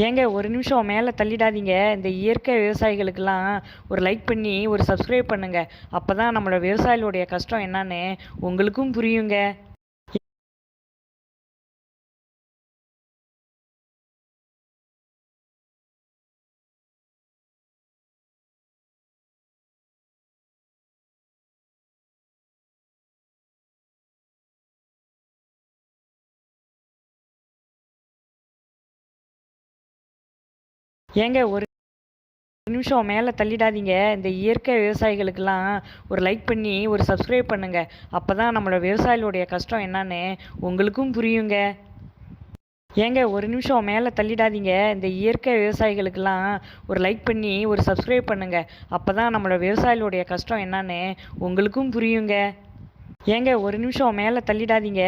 ஏங்க ஒரு நிமிஷம் மேலே தள்ளிடாதீங்க. இந்த இயற்கை விவசாயிகளுக்கெல்லாம் ஒரு லைக் பண்ணி, ஒரு சப்ஸ்கிரைப் பண்ணுங்க. அப்பதான் நம்மளோட விவசாயிகளுடைய கஷ்டம் என்னன்னு உங்களுக்கும் புரியுங்க. ஏங்க ஒரு நிமிஷம் மேலே தள்ளிடாதீங்க. இந்த இயற்கை விவசாயிகளுக்கெல்லாம் ஒரு லைக் பண்ணி, ஒரு சப்ஸ்கிரைப் பண்ணுங்க. அப்பதான் நம்மளோட விவசாயிகளுடைய கஷ்டம் என்னன்னு உங்களுக்கும் புரியுங்க. ஏங்க ஒரு நிமிஷம் மேலே தள்ளிடாதீங்க. இந்த இயற்கை விவசாயிகளுக்கெல்லாம் ஒரு லைக் பண்ணி, ஒரு சப்ஸ்கிரைப் பண்ணுங்க. அப்பதான் நம்மளோட விவசாயிகளுடைய கஷ்டம் என்னன்னு உங்களுக்கும் புரியுங்க. ஏங்க ஒரு நிமிஷம் மேலே தள்ளிடாதீங்க.